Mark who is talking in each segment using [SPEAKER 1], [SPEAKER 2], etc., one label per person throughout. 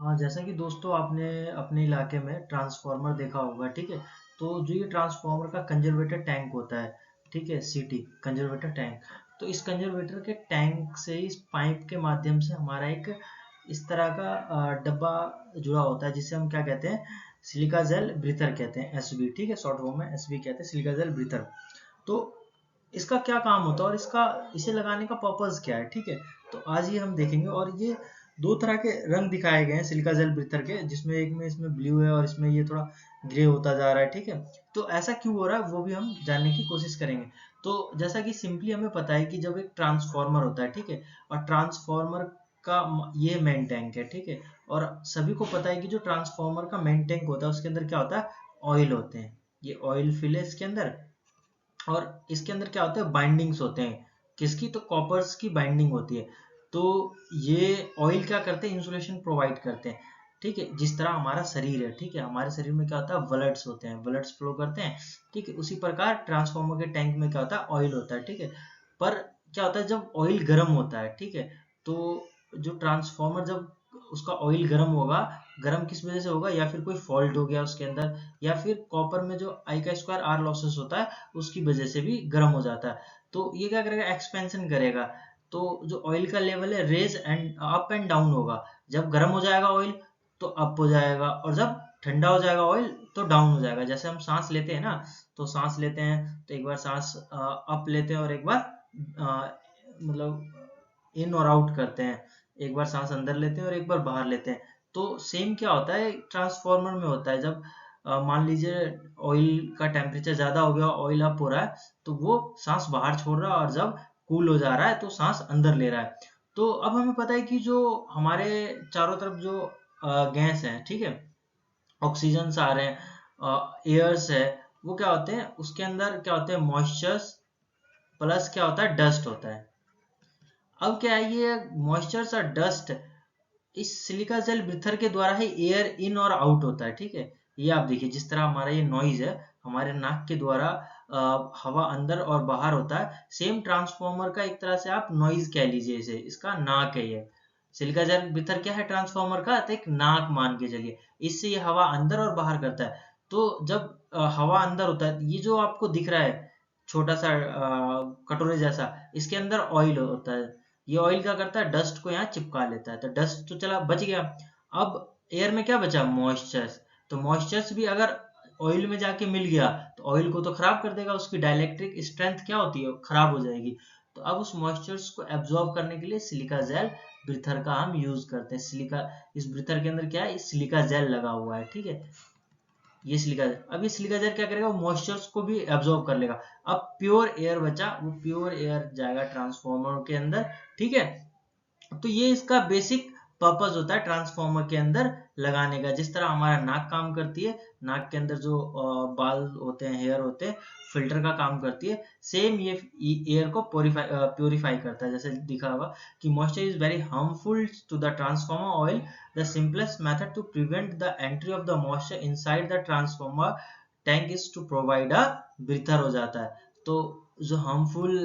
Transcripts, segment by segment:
[SPEAKER 1] हाँ, जैसा कि दोस्तों आपने अपने इलाके में ट्रांसफार्मर देखा होगा, ठीक है। तो जो ये ट्रांसफार्मर का कंजर्वेटर टैंक होता है, ठीक है, सीटी कंजर्वेटर टैंक। तो इस कंजर्वेटर के टैंक से इस पाइप के माध्यम से हमारा एक इस तरह का डब्बा जुड़ा होता है, जिसे हम क्या कहते हैं, सिलिका जेल ब्रीथर कहते हैं, एसबी, ठीक है, शॉर्ट फॉर्म में एसबी कहते हैं, सिलिका जेल ब्रीथर। तो इसका क्या काम होता है और इसका इसे लगाने का पर्पस क्या है, ठीक है। तो आज ये हम देखेंगे। और ये दो तरह के रंग दिखाए गए हैं सिलिका जेल ब्रीथर के, जिसमें एक में इसमें ब्लू है और इसमें ये थोड़ा ग्रे होता जा रहा है, ठीक है। तो ऐसा क्यों हो रहा है वो भी हम जानने की कोशिश करेंगे। तो जैसा कि सिंपली हमें पता है कि जब एक ट्रांसफार्मर होता है, ठीक है, और ट्रांसफार्मर का ये मेन टैंक है, ठीक है। और सभी को पता है कि जो ट्रांसफार्मर का मेन टैंक होता है उसके अंदर क्या होता है, ऑयल होते हैं। ये ऑयल फिल है इसके अंदर। और इसके अंदर क्या होता है, बाइंडिंग्स होते हैं, किसकी, तो कॉपर्स की बाइंडिंग होती है। तो ये ऑयल क्या करते हैं, इंसुलेशन प्रोवाइड करते हैं, ठीक है। जिस तरह हमारा शरीर है, ठीक है, हमारे शरीर में क्या होता है, ब्लड्स होते हैं, ब्लड्स फ्लो करते हैं, ठीक है। उसी प्रकार ट्रांसफार्मर के टैंक में क्या होता है, ऑयल होता है, ठीक है। पर क्या होता है, जब ऑयल गर्म होता है, ठीक है, तो जो ट्रांसफार्मर जब उसका ऑयल गर्म होगा, गर्म किस वजह से होगा, या फिर कोई फॉल्ट हो गया उसके अंदर, या फिर कॉपर में जो आई का स्क्वायर आर लॉसेस होता है उसकी वजह से भी गर्म हो जाता है। तो ये क्या करेगा, एक्सपेंशन करेगा। तो जो ऑयल का लेवल है, raise and up and down होगा। जब गर्म हो जाएगा ऑयल तो अप हो जाएगा, और जब ठंडा हो जाएगा ऑयल तो डाउन हो जाएगा। जैसे हम सांस लेते हैं ना, तो सांस लेते हैं तो एक बार सांस अप लेते हैं और एक बार मतलब इन और आउट करते हैं। एक बार सांस अंदर लेते हैं और एक बार बाहर लेते हैं। तो सेम क्या होता है ट्रांसफार्मर में होता है। जब मान लीजिए ऑयल का टेम्परेचर ज्यादा हो गया, ऑयल अप हो रहा है, तो वो सांस बाहर छोड़ रहा है, और जब कूल हो जा रहा है तो सांस अंदर ले रहा है। तो अब हमें पता है कि जो हमारे चारों तरफ जो गैस है, ठीक है, ऑक्सीजन आ रहे हैं, एयर्स है, वो क्या होते हैं, उसके अंदर क्या होते हैं, मॉइस्चर्स प्लस क्या होता है, डस्ट होता है। अब क्या है, ये मॉइस्चर्स और डस्ट इस सिलिका जेल ब्रीथर के द्वारा ही एयर इन और आउट होता है, ठीक है। ये आप देखिए, जिस तरह हमारा ये नॉइज है, हमारे नाक के द्वारा हवा अंदर और बाहर होता है। सेम ट्रांसफार्मर का एक तरह से आप नॉइज कह लीजिए इसे, इसका नाक है ये। सिलिका जेल ब्रीथर क्या है ट्रांसफार्मर का, तो एक नाक मान के चलिए। इससे ये हवा अंदर और बाहर करता है। तो जब हवा अंदर होता है, ये जो आपको दिख रहा है छोटा सा कटोरे जैसा, इसके अंदर ऑयल होता है। ये ऑयल क्या करता है, डस्ट को यहाँ चिपका लेता है। तो डस्ट तो चला बच गया। अब एयर में क्या बचा, मॉइस्चर्स। तो मॉइस्चर्स भी अगर ऑयल में जाके मिल गया तो ऑयल को तो खराब कर देगा, उसकी डाइलेक्ट्रिक स्ट्रेंथ क्या होती है, खराब हो जाएगी। तो अब उस मॉइस्चर्स को एब्जॉर्ब करने के लिए सिलिका जेल ब्रीथर का हम यूज करते हैं। सिलिका, इस ब्रीथर के अंदर क्या है, इस सिलिका जेल लगा हुआ है, ठीक है। ये सिलिका जेल, अब ये सिलिका जेल क्या करेगा, मॉइस्चर्स को भी एब्जॉर्ब कर लेगा। अब प्योर एयर बचा, वो प्योर एयर जाएगा ट्रांसफार्मर के अंदर, ठीक है। तो ये इसका बेसिक पर्पस होता है ट्रांसफार्मर के अंदर लगाने का। जिस तरह हमारा नाक काम करती है, नाक के अंदर जो बाल होते हैं, हेयर होते हैं, फिल्टर का काम करती है, सेम ये एयर को प्योरीफाई करता है। जैसे दिखा होगा कि moisture is very harmful to the transformer oil. The simplest method to prevent the entry of the moisture inside the transformer tank is to provide a breather हो जाता है। तो जो हार्मफुल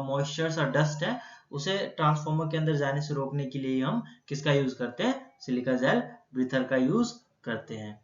[SPEAKER 1] मॉइस्चर्स और डस्ट है, उसे ट्रांसफार्मर के अंदर जाने से रोकने के लिए हम किसका यूज करते हैं, सिलिका जेल ब्रीथर का यूज करते हैं।